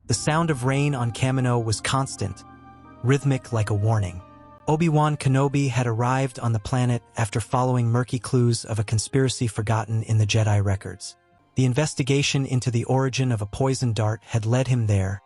The sound of rain on Kamino was constant, rhythmic like a warning. Obi-Wan Kenobi had arrived on the planet after following murky clues of a conspiracy forgotten in the Jedi records. The investigation into the origin of a poison dart had led him there,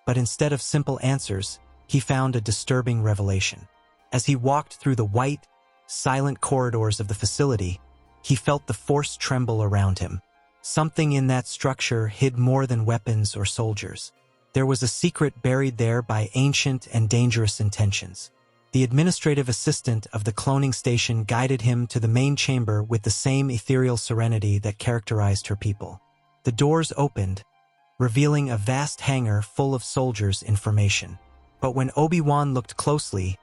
but instead of simple answers, he found a disturbing revelation. As he walked through the white, silent corridors of the facility, he felt the Force tremble around him. Something in that structure hid more than weapons or soldiers. There was a secret buried there by ancient and dangerous intentions. The administrative assistant of the cloning station guided him to the main chamber with the same ethereal serenity that characterized her people. The doors opened, revealing a vast hangar full of soldiers' information. But when Obi-Wan looked closely,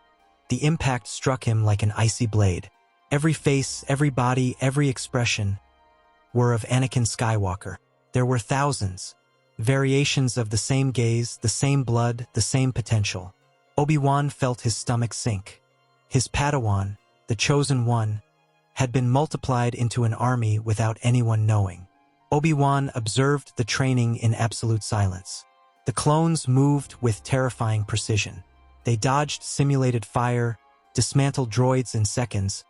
the impact struck him like an icy blade. Every face, every body, every expression were of Anakin Skywalker. There were thousands, variations of the same gaze, the same blood, the same potential. Obi-Wan felt his stomach sink. His Padawan, the Chosen One, had been multiplied into an army without anyone knowing. Obi-Wan observed the training in absolute silence. The clones moved with terrifying precision. They dodged simulated fire, dismantled droids in seconds,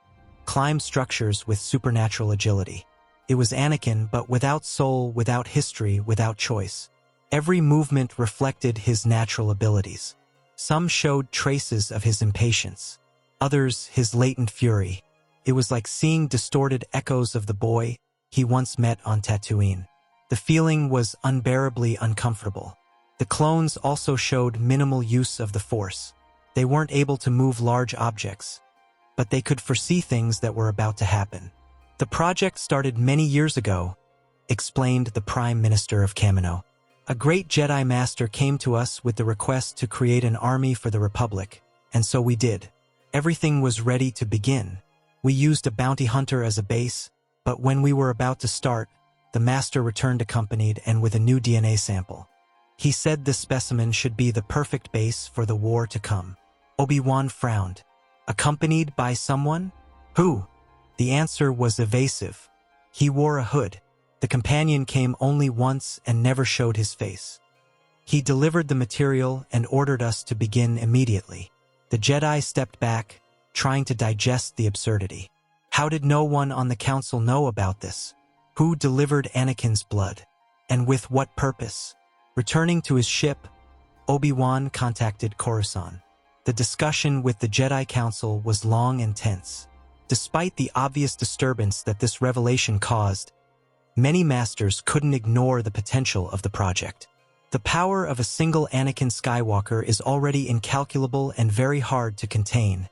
climbed structures with supernatural agility. It was Anakin, but without soul, without history, without choice. Every movement reflected his natural abilities. Some showed traces of his impatience, others his latent fury. It was like seeing distorted echoes of the boy he once met on Tatooine. The feeling was unbearably uncomfortable. The clones also showed minimal use of the Force. They weren't able to move large objects, but they could foresee things that were about to happen. The project started many years ago, explained the Prime Minister of Kamino. A great Jedi Master came to us with the request to create an army for the Republic, and so we did. Everything was ready to begin. We used a bounty hunter as a base, but when we were about to start, the Master returned accompanied and with a new DNA sample. He said this specimen should be the perfect base for the war to come. Obi-Wan frowned. Accompanied by someone? Who? The answer was evasive. He wore a hood. The companion came only once and never showed his face. He delivered the material and ordered us to begin immediately. The Jedi stepped back, trying to digest the absurdity. How did no one on the council know about this? Who delivered Anakin's blood? And with what purpose? Returning to his ship, Obi-Wan contacted Coruscant. The discussion with the Jedi Council was long and tense. Despite the obvious disturbance that this revelation caused, many masters couldn't ignore the potential of the project. The power of a single Anakin Skywalker is already incalculable and very hard to contain,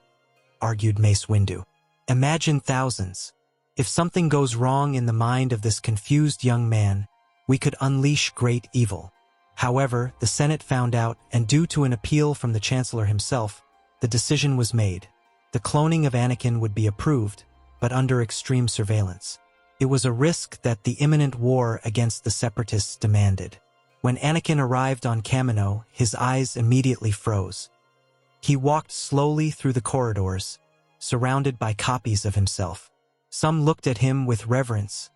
argued Mace Windu. Imagine thousands. If something goes wrong in the mind of this confused young man, we could unleash great evil. However, the Senate found out, and due to an appeal from the Chancellor himself, the decision was made. The cloning of Anakin would be approved, but under extreme surveillance. It was a risk that the imminent war against the Separatists demanded. When Anakin arrived on Kamino, his eyes immediately froze. He walked slowly through the corridors, surrounded by copies of himself. Some looked at him with reverence,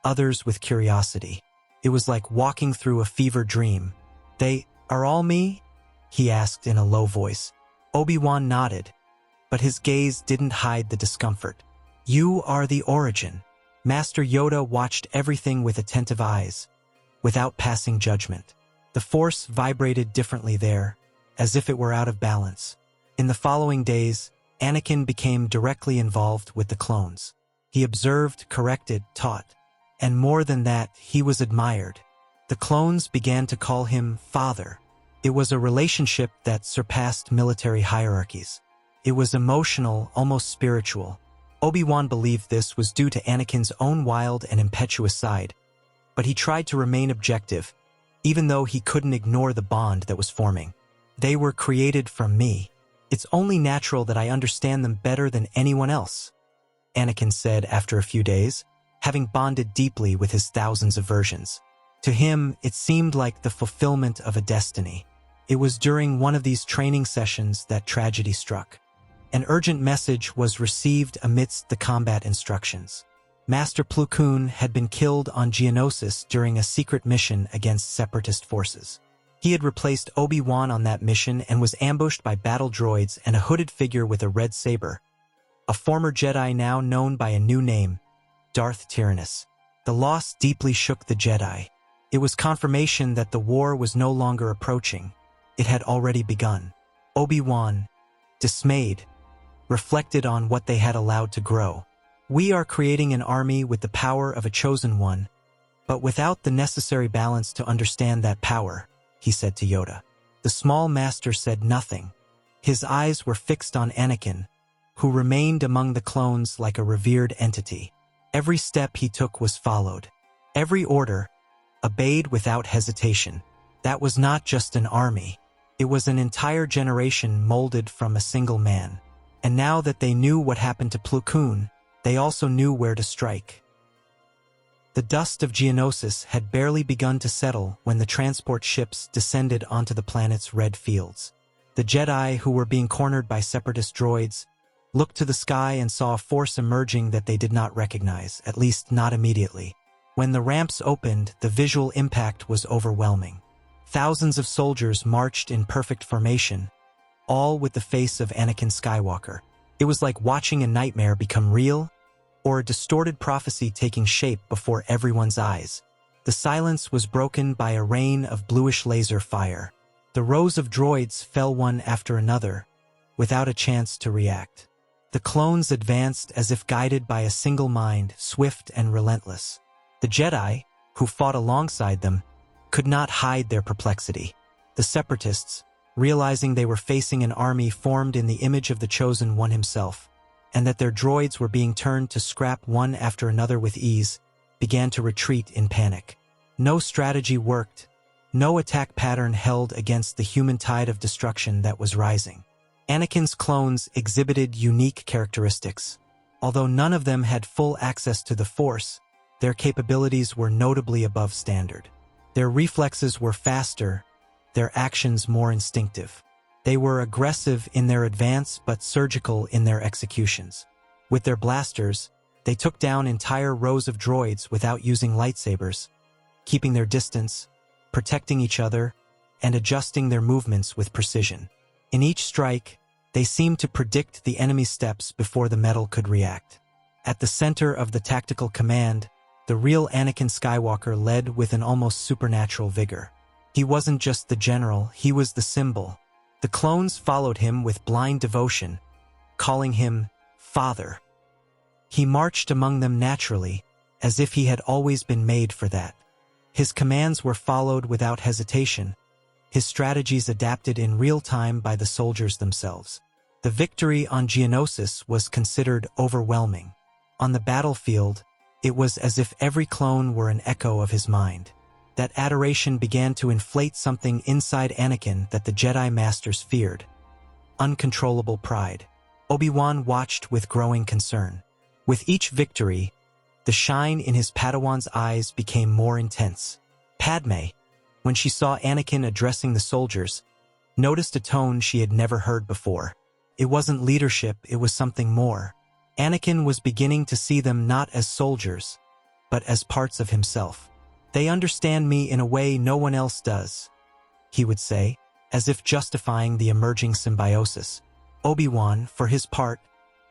others with curiosity. It was like walking through a fever dream. "They are all me?" he asked in a low voice. Obi-Wan nodded, but his gaze didn't hide the discomfort. "You are the origin." Master Yoda watched everything with attentive eyes, without passing judgment. The Force vibrated differently there, as if it were out of balance. In the following days, Anakin became directly involved with the clones. He observed, corrected, taught. And more than that, he was admired. The clones began to call him Father. It was a relationship that surpassed military hierarchies. It was emotional, almost spiritual. Obi-Wan believed this was due to Anakin's own wild and impetuous side, but he tried to remain objective, even though he couldn't ignore the bond that was forming. "They were created from me. It's only natural that I understand them better than anyone else," Anakin said after a few days, having bonded deeply with his thousands of versions. To him, it seemed like the fulfillment of a destiny. It was during one of these training sessions that tragedy struck. An urgent message was received amidst the combat instructions. Master Plo Koon had been killed on Geonosis during a secret mission against Separatist forces. He had replaced Obi-Wan on that mission and was ambushed by battle droids and a hooded figure with a red saber, a former Jedi now known by a new name, Darth Tyrannus. The loss deeply shook the Jedi. It was confirmation that the war was no longer approaching. It had already begun. Obi-Wan, dismayed, reflected on what they had allowed to grow. We are creating an army with the power of a chosen one, but without the necessary balance to understand that power, he said to Yoda. The small master said nothing. His eyes were fixed on Anakin, who remained among the clones like a revered entity. Every step he took was followed. Every order, obeyed without hesitation. That was not just an army. It was an entire generation molded from a single man. And now that they knew what happened to Plo Koon, they also knew where to strike. The dust of Geonosis had barely begun to settle when the transport ships descended onto the planet's red fields. The Jedi, who were being cornered by separatist droids, looked to the sky and saw a force emerging that they did not recognize, at least not immediately. When the ramps opened, the visual impact was overwhelming. Thousands of soldiers marched in perfect formation, all with the face of Anakin Skywalker. It was like watching a nightmare become real, or a distorted prophecy taking shape before everyone's eyes. The silence was broken by a rain of bluish laser fire. The rows of droids fell one after another, without a chance to react. The clones advanced as if guided by a single mind, swift and relentless. The Jedi, who fought alongside them, could not hide their perplexity. The Separatists, realizing they were facing an army formed in the image of the Chosen One himself, and that their droids were being turned to scrap one after another with ease, began to retreat in panic. No strategy worked, no attack pattern held against the human tide of destruction that was rising. Anakin's clones exhibited unique characteristics. Although none of them had full access to the Force, their capabilities were notably above standard. Their reflexes were faster, their actions more instinctive. They were aggressive in their advance but surgical in their executions. With their blasters, they took down entire rows of droids without using lightsabers, keeping their distance, protecting each other, and adjusting their movements with precision. In each strike, they seemed to predict the enemy's steps before the metal could react. At the center of the tactical command, the real Anakin Skywalker led with an almost supernatural vigor. He wasn't just the general, he was the symbol. The clones followed him with blind devotion, calling him Father. He marched among them naturally, as if he had always been made for that. His commands were followed without hesitation, his strategies adapted in real time by the soldiers themselves. The victory on Geonosis was considered overwhelming. On the battlefield, it was as if every clone were an echo of his mind. That adoration began to inflate something inside Anakin that the Jedi Masters feared. Uncontrollable pride. Obi-Wan watched with growing concern. With each victory, the shine in his Padawan's eyes became more intense. Padme, when she saw Anakin addressing the soldiers, noticed a tone she had never heard before. It wasn't leadership, it was something more. Anakin was beginning to see them not as soldiers, but as parts of himself. "They understand me in a way no one else does," he would say, as if justifying the emerging symbiosis. Obi-Wan, for his part,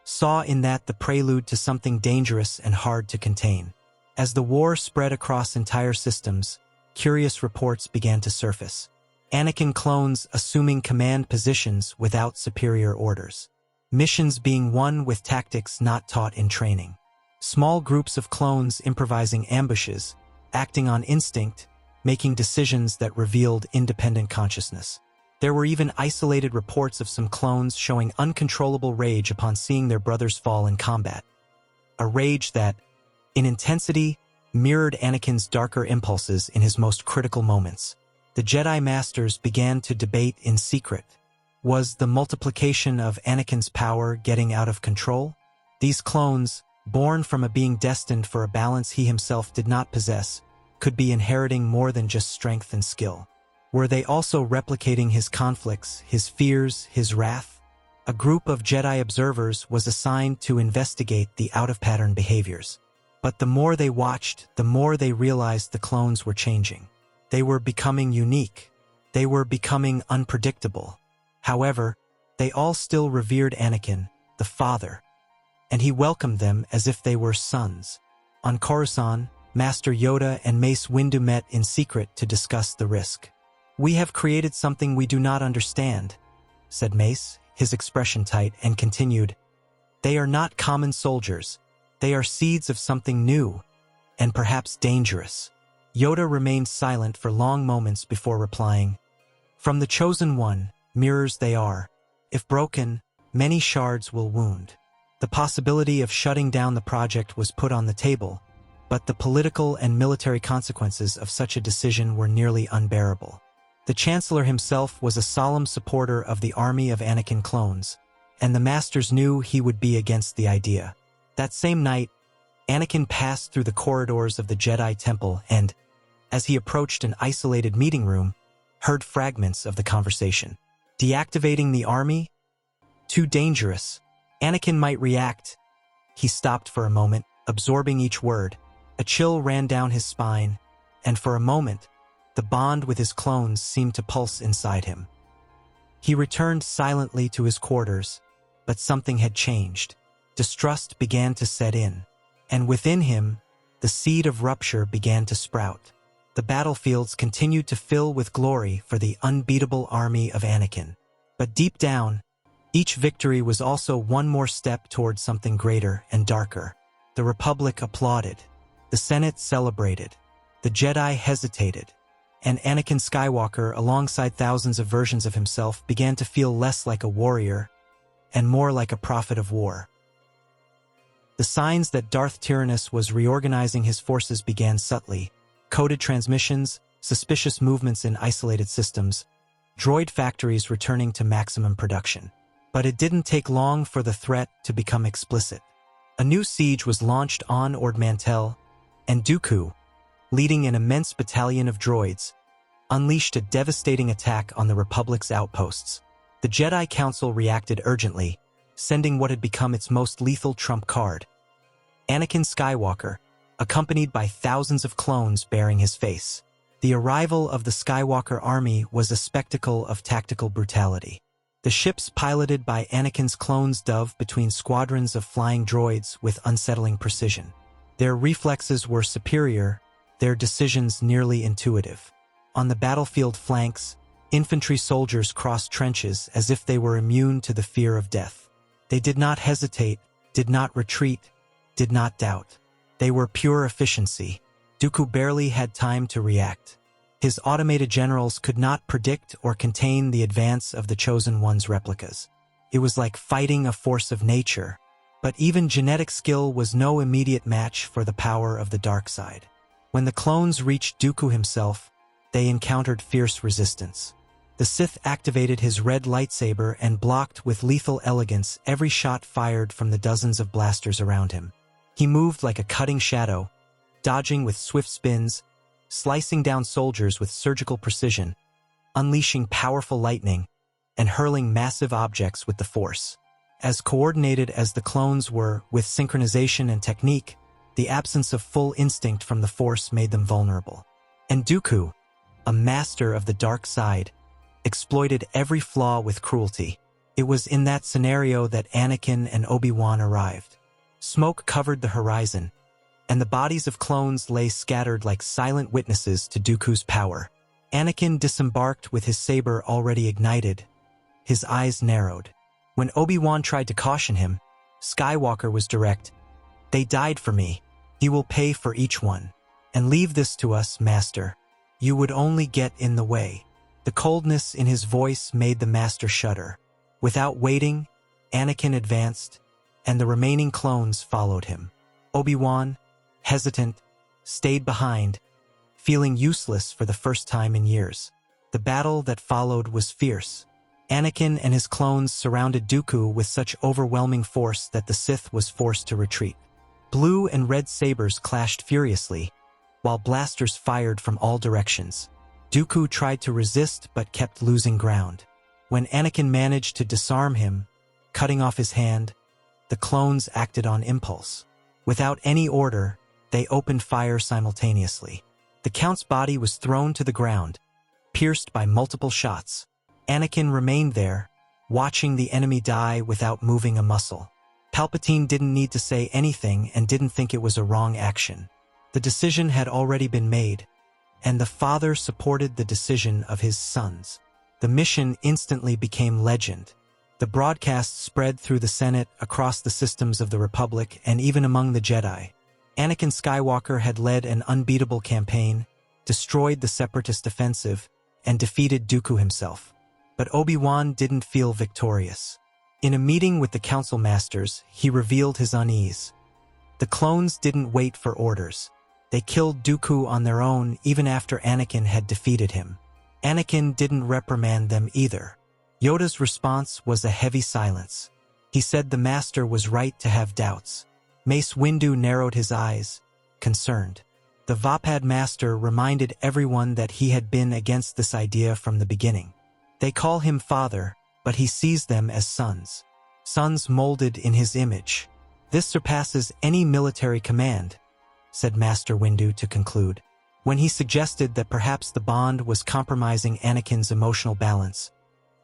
saw in that the prelude to something dangerous and hard to contain. As the war spread across entire systems, curious reports began to surface. Anakin clones assuming command positions without superior orders. Missions being won with tactics not taught in training. Small groups of clones improvising ambushes, acting on instinct, making decisions that revealed independent consciousness. There were even isolated reports of some clones showing uncontrollable rage upon seeing their brothers fall in combat. A rage that, in intensity, mirrored Anakin's darker impulses in his most critical moments. The Jedi Masters began to debate in secret. Was the multiplication of Anakin's power getting out of control? These clones, born from a being destined for a balance he himself did not possess, could be inheriting more than just strength and skill. Were they also replicating his conflicts, his fears, his wrath? A group of Jedi observers was assigned to investigate the out-of-pattern behaviors. But the more they watched, the more they realized the clones were changing. They were becoming unique. They were becoming unpredictable. However, they all still revered Anakin, the father, and he welcomed them as if they were sons. On Coruscant, Master Yoda and Mace Windu met in secret to discuss the risk. "We have created something we do not understand," said Mace, his expression tight, and continued, "They are not common soldiers. They are seeds of something new, and perhaps dangerous." Yoda remained silent for long moments before replying, "From the Chosen One, mirrors they are. If broken, many shards will wound." The possibility of shutting down the project was put on the table, but the political and military consequences of such a decision were nearly unbearable. The Chancellor himself was a solemn supporter of the army of Anakin clones, and the Masters knew he would be against the idea. That same night, Anakin passed through the corridors of the Jedi Temple and, as he approached an isolated meeting room, heard fragments of the conversation. Deactivating the army? Too dangerous. Anakin might react. He stopped for a moment, absorbing each word. A chill ran down his spine, and for a moment, the bond with his clones seemed to pulse inside him. He returned silently to his quarters, but something had changed. Distrust began to set in, and within him, the seed of rupture began to sprout. The battlefields continued to fill with glory for the unbeatable army of Anakin. But deep down, each victory was also one more step toward something greater and darker. The Republic applauded. The Senate celebrated. The Jedi hesitated. And Anakin Skywalker, alongside thousands of versions of himself, began to feel less like a warrior and more like a prophet of war. The signs that Darth Tyrannus was reorganizing his forces began subtly. Coded transmissions, suspicious movements in isolated systems, droid factories returning to maximum production. But it didn't take long for the threat to become explicit. A new siege was launched on Ordantel, and Dooku, leading an immense battalion of droids, unleashed a devastating attack on the Republic's outposts. The Jedi Council reacted urgently, sending what had become its most lethal trump card, Anakin Skywalker, accompanied by thousands of clones bearing his face. The arrival of the Skywalker army was a spectacle of tactical brutality. The ships piloted by Anakin's clones dove between squadrons of flying droids with unsettling precision. Their reflexes were superior, their decisions nearly intuitive. On the battlefield flanks, infantry soldiers crossed trenches as if they were immune to the fear of death. They did not hesitate, did not retreat, did not doubt. They were pure efficiency. Dooku barely had time to react. His automated generals could not predict or contain the advance of the Chosen One's replicas. It was like fighting a force of nature. But even genetic skill was no immediate match for the power of the dark side. When the clones reached Dooku himself, they encountered fierce resistance. The Sith activated his red lightsaber and blocked with lethal elegance every shot fired from the dozens of blasters around him. He moved like a cutting shadow, dodging with swift spins, slicing down soldiers with surgical precision, unleashing powerful lightning, and hurling massive objects with the Force. As coordinated as the clones were with synchronization and technique, the absence of full instinct from the Force made them vulnerable. And Dooku, a master of the dark side, exploited every flaw with cruelty. It was in that scenario that Anakin and Obi-Wan arrived. Smoke covered the horizon, and the bodies of clones lay scattered like silent witnesses to Dooku's power. Anakin disembarked with his saber already ignited. His eyes narrowed. When Obi-Wan tried to caution him, Skywalker was direct. "They died for me. He will pay for each one. And leave this to us, Master. You would only get in the way." The coldness in his voice made the Master shudder. Without waiting, Anakin advanced, and the remaining clones followed him. Obi-Wan, hesitant, stayed behind, feeling useless for the first time in years. The battle that followed was fierce. Anakin and his clones surrounded Dooku with such overwhelming force that the Sith was forced to retreat. Blue and red sabers clashed furiously, while blasters fired from all directions. Dooku tried to resist but kept losing ground. When Anakin managed to disarm him, cutting off his hand, the clones acted on impulse. Without any order, they opened fire simultaneously. The Count's body was thrown to the ground, pierced by multiple shots. Anakin remained there, watching the enemy die without moving a muscle. Palpatine didn't need to say anything and didn't think it was a wrong action. The decision had already been made, and the father supported the decision of his sons. The mission instantly became legend. The broadcast spread through the Senate, across the systems of the Republic, and even among the Jedi. Anakin Skywalker had led an unbeatable campaign, destroyed the Separatist offensive, and defeated Dooku himself. But Obi-Wan didn't feel victorious. In a meeting with the Council Masters, he revealed his unease. The clones didn't wait for orders. They killed Dooku on their own even after Anakin had defeated him. Anakin didn't reprimand them either. Yoda's response was a heavy silence. He said the Master was right to have doubts. Mace Windu narrowed his eyes, concerned. The Vapad Master reminded everyone that he had been against this idea from the beginning. They call him father, but he sees them as sons. Sons molded in his image. This surpasses any military command, said Master Windu to conclude. When he suggested that perhaps the bond was compromising Anakin's emotional balance,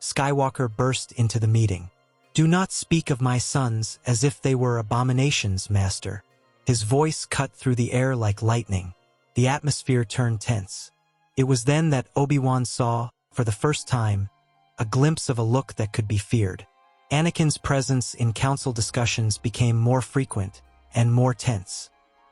Skywalker burst into the meeting. "Do not speak of my sons as if they were abominations, Master." His voice cut through the air like lightning. The atmosphere turned tense. It was then that Obi-Wan saw, for the first time, a glimpse of a look that could be feared. Anakin's presence in council discussions became more frequent and more tense.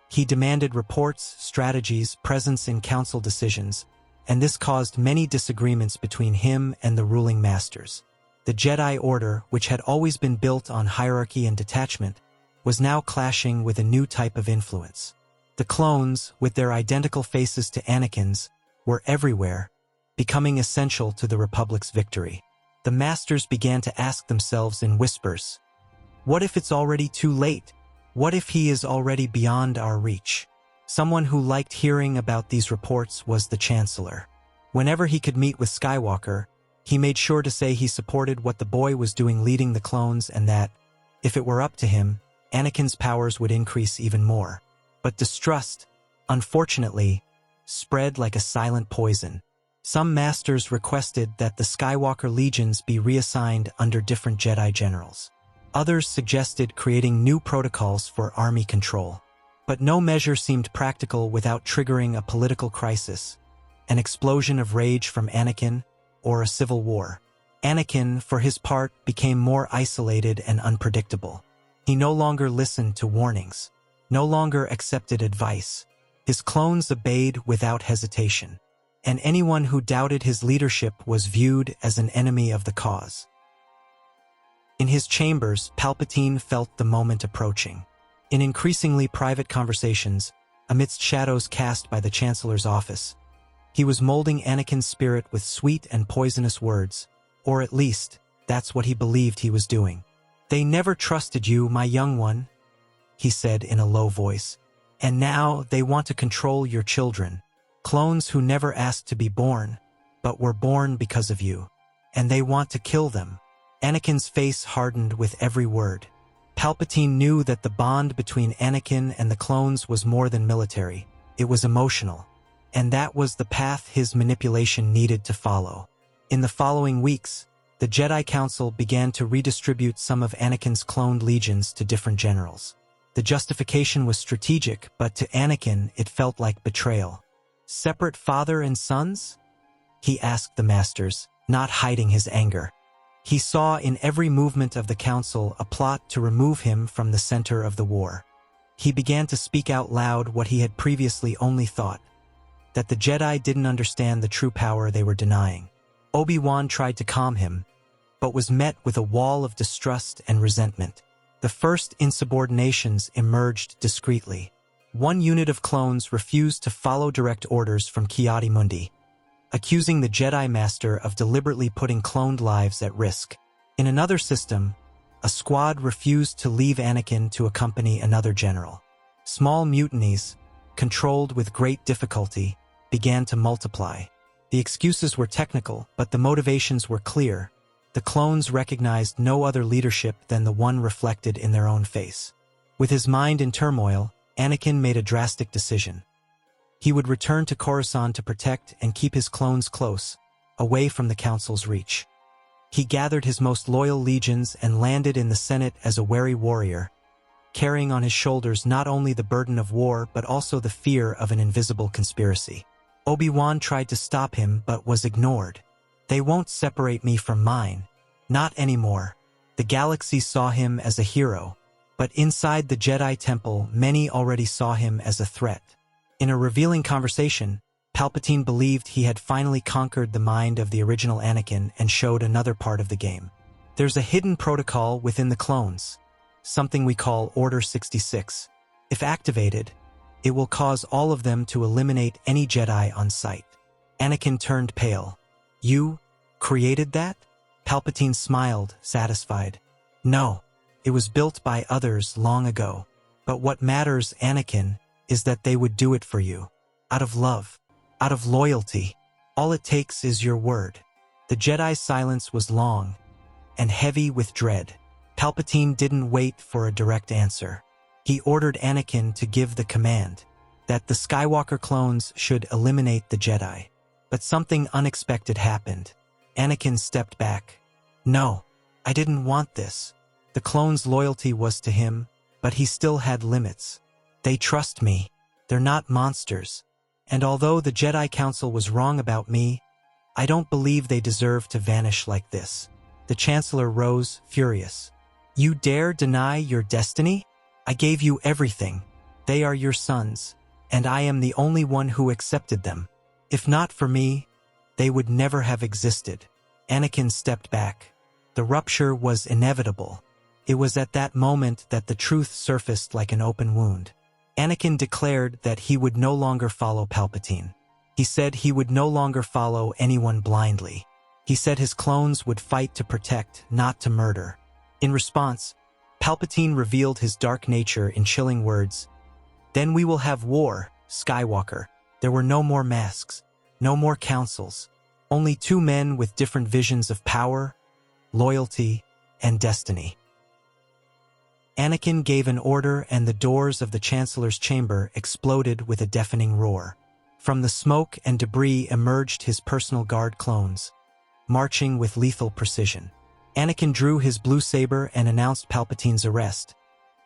He demanded reports, strategies, presence in council decisions, and this caused many disagreements between him and the ruling masters. The Jedi Order, which had always been built on hierarchy and detachment, was now clashing with a new type of influence. The clones, with their identical faces to Anakin's, were everywhere, becoming essential to the Republic's victory. The masters began to ask themselves in whispers, "What if it's already too late? What if he is already beyond our reach?" Someone who liked hearing about these reports was the Chancellor. Whenever he could meet with Skywalker, he made sure to say he supported what the boy was doing leading the clones and that, if it were up to him, Anakin's powers would increase even more. But distrust, unfortunately, spread like a silent poison. Some masters requested that the Skywalker legions be reassigned under different Jedi generals. Others suggested creating new protocols for army control. But no measure seemed practical without triggering a political crisis, an explosion of rage from Anakin, or a civil war. Anakin, for his part, became more isolated and unpredictable. He no longer listened to warnings, no longer accepted advice. His clones obeyed without hesitation, and anyone who doubted his leadership was viewed as an enemy of the cause. In his chambers, Palpatine felt the moment approaching. In increasingly private conversations, amidst shadows cast by the Chancellor's office, he was molding Anakin's spirit with sweet and poisonous words, or at least, that's what he believed he was doing. "They never trusted you, my young one," he said in a low voice, "and now they want to control your children, clones who never asked to be born, but were born because of you, and they want to kill them." Anakin's face hardened with every word. Palpatine knew that the bond between Anakin and the clones was more than military, it was emotional, and that was the path his manipulation needed to follow. In the following weeks, the Jedi Council began to redistribute some of Anakin's cloned legions to different generals. The justification was strategic, but to Anakin it felt like betrayal. "Separate father and sons?" he asked the masters, not hiding his anger. He saw in every movement of the council a plot to remove him from the center of the war. He began to speak out loud what he had previously only thought, that the Jedi didn't understand the true power they were denying. Obi-Wan tried to calm him, but was met with a wall of distrust and resentment. The first insubordinations emerged discreetly. One unit of clones refused to follow direct orders from Ki-Adi-Mundi, accusing the Jedi Master of deliberately putting cloned lives at risk. In another system, a squad refused to leave Anakin to accompany another general. Small mutinies, controlled with great difficulty, began to multiply. The excuses were technical, but the motivations were clear. The clones recognized no other leadership than the one reflected in their own face. With his mind in turmoil, Anakin made a drastic decision. He would return to Coruscant to protect and keep his clones close, away from the Council's reach. He gathered his most loyal legions and landed in the Senate as a wary warrior, carrying on his shoulders not only the burden of war but also the fear of an invisible conspiracy. Obi-Wan tried to stop him but was ignored. "They won't separate me from mine. Not anymore." The galaxy saw him as a hero, but inside the Jedi Temple, many already saw him as a threat. In a revealing conversation, Palpatine believed he had finally conquered the mind of the original Anakin and showed another part of the game. There's a hidden protocol within the clones, something we call Order 66. If activated, it will cause all of them to eliminate any Jedi on sight. Anakin turned pale. "You created that?" Palpatine smiled, satisfied. "No, it was built by others long ago. But what matters, Anakin, is that they would do it for you. Out of love. Out of loyalty. All it takes is your word." The Jedi's silence was long and heavy with dread. Palpatine didn't wait for a direct answer. He ordered Anakin to give the command that the Skywalker clones should eliminate the Jedi. But something unexpected happened. Anakin stepped back. "No, I didn't want this." The clones' loyalty was to him, but he still had limits. "They trust me. They're not monsters. And although the Jedi Council was wrong about me, I don't believe they deserve to vanish like this." The Chancellor rose, furious. "You dare deny your destiny? I gave you everything. They are your sons, and I am the only one who accepted them. If not for me, they would never have existed." Anakin stepped back. The rupture was inevitable. It was at that moment that the truth surfaced like an open wound. Anakin declared that he would no longer follow Palpatine. He said he would no longer follow anyone blindly. He said his clones would fight to protect, not to murder. In response, Palpatine revealed his dark nature in chilling words. "Then we will have war, Skywalker." There were no more masks, no more councils, only two men with different visions of power, loyalty, and destiny. Anakin gave an order and the doors of the Chancellor's chamber exploded with a deafening roar. From the smoke and debris emerged his personal guard clones, marching with lethal precision. Anakin drew his blue saber and announced Palpatine's arrest,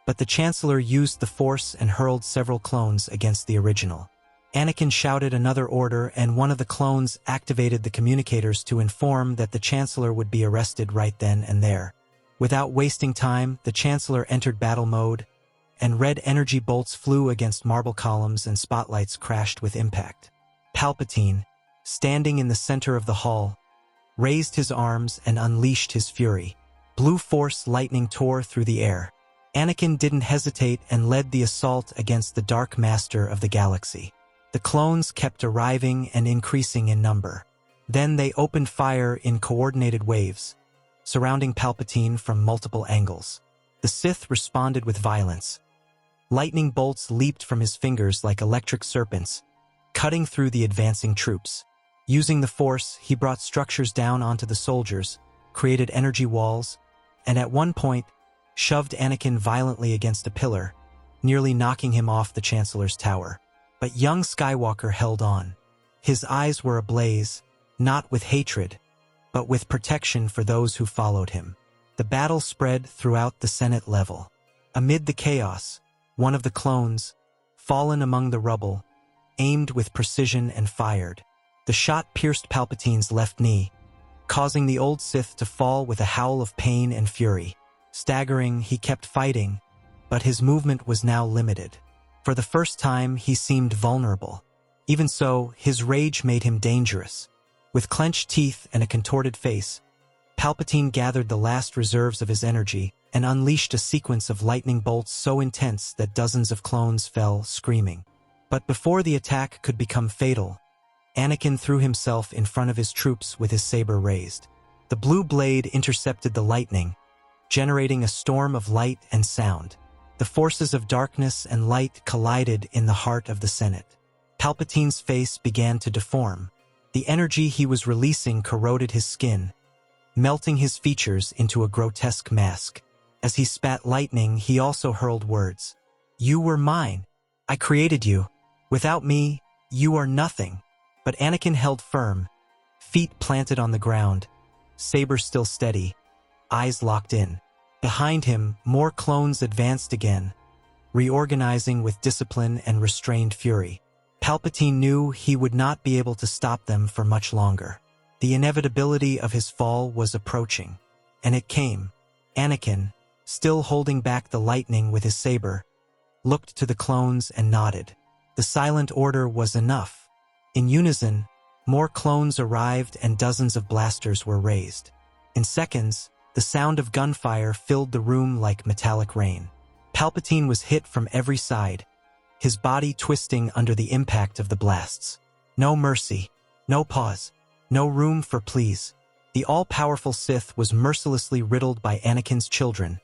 but the Chancellor used the Force and hurled several clones against the original. Anakin shouted another order and one of the clones activated the communicators to inform that the Chancellor would be arrested right then and there. Without wasting time, the Chancellor entered battle mode, and red energy bolts flew against marble columns and spotlights crashed with impact. Palpatine, standing in the center of the hall, raised his arms and unleashed his fury. Blue Force lightning tore through the air. Anakin didn't hesitate and led the assault against the Dark Master of the galaxy. The clones kept arriving and increasing in number. Then they opened fire in coordinated waves, surrounding Palpatine from multiple angles. The Sith responded with violence. Lightning bolts leaped from his fingers like electric serpents, cutting through the advancing troops. Using the Force, he brought structures down onto the soldiers, created energy walls, and at one point, shoved Anakin violently against a pillar, nearly knocking him off the Chancellor's tower. But young Skywalker held on. His eyes were ablaze, not with hatred, but with protection for those who followed him. The battle spread throughout the Senate level. Amid the chaos, one of the clones, fallen among the rubble, aimed with precision and fired. The shot pierced Palpatine's left knee, causing the old Sith to fall with a howl of pain and fury. Staggering, he kept fighting, but his movement was now limited. For the first time, he seemed vulnerable. Even so, his rage made him dangerous. With clenched teeth and a contorted face, Palpatine gathered the last reserves of his energy and unleashed a sequence of lightning bolts so intense that dozens of clones fell, screaming. But before the attack could become fatal, Anakin threw himself in front of his troops with his saber raised. The blue blade intercepted the lightning, generating a storm of light and sound. The forces of darkness and light collided in the heart of the Senate. Palpatine's face began to deform. The energy he was releasing corroded his skin, melting his features into a grotesque mask. As he spat lightning, he also hurled words. "You were mine. I created you. Without me, you are nothing." But Anakin held firm, feet planted on the ground, saber still steady, eyes locked in. Behind him, more clones advanced again, reorganizing with discipline and restrained fury. Palpatine knew he would not be able to stop them for much longer. The inevitability of his fall was approaching. And it came. Anakin, still holding back the lightning with his saber, looked to the clones and nodded. The silent order was enough. In unison, more clones arrived and dozens of blasters were raised. In seconds, the sound of gunfire filled the room like metallic rain. Palpatine was hit from every side, his body twisting under the impact of the blasts. No mercy, no pause, no room for pleas. The all-powerful Sith was mercilessly riddled by Anakin's children,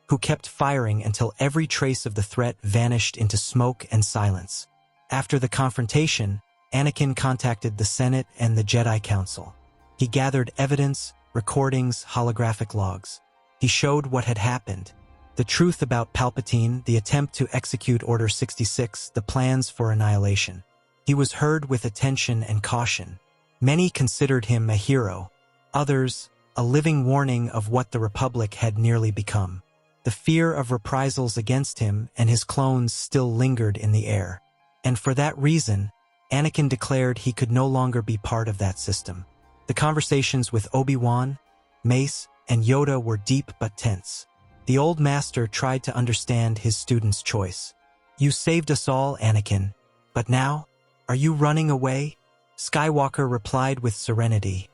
who kept firing until every trace of the threat vanished into smoke and silence. After the confrontation, Anakin contacted the Senate and the Jedi Council. He gathered evidence, recordings, holographic logs. He showed what had happened. The truth about Palpatine, the attempt to execute Order 66, the plans for annihilation. He was heard with attention and caution. Many considered him a hero. Others, a living warning of what the Republic had nearly become. The fear of reprisals against him and his clones still lingered in the air. And for that reason, Anakin declared he could no longer be part of that system. The conversations with Obi-Wan, Mace, and Yoda were deep but tense. The old master tried to understand his student's choice. "You saved us all, Anakin. But now, are you running away?" Skywalker replied with serenity.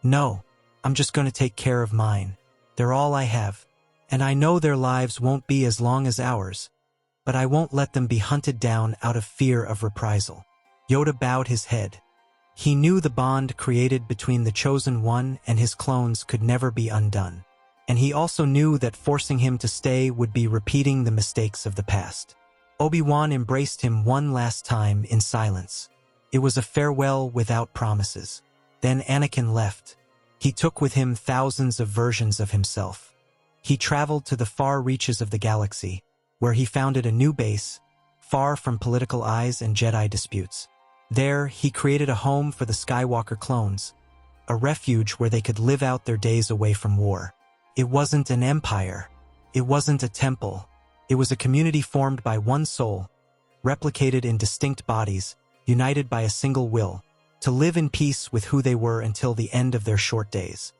"No, I'm just going to take care of mine. They're all I have. And I know their lives won't be as long as ours, but I won't let them be hunted down out of fear of reprisal." Yoda bowed his head. He knew the bond created between the Chosen One and his clones could never be undone. And he also knew that forcing him to stay would be repeating the mistakes of the past. Obi-Wan embraced him one last time in silence. It was a farewell without promises. Then Anakin left. He took with him thousands of versions of himself. He traveled to the far reaches of the galaxy, where he founded a new base, far from political eyes and Jedi disputes. There, he created a home for the Skywalker clones, a refuge where they could live out their days away from war. It wasn't an empire. It wasn't a temple. It was a community formed by one soul, replicated in distinct bodies, united by a single will, to live in peace with who they were until the end of their short days.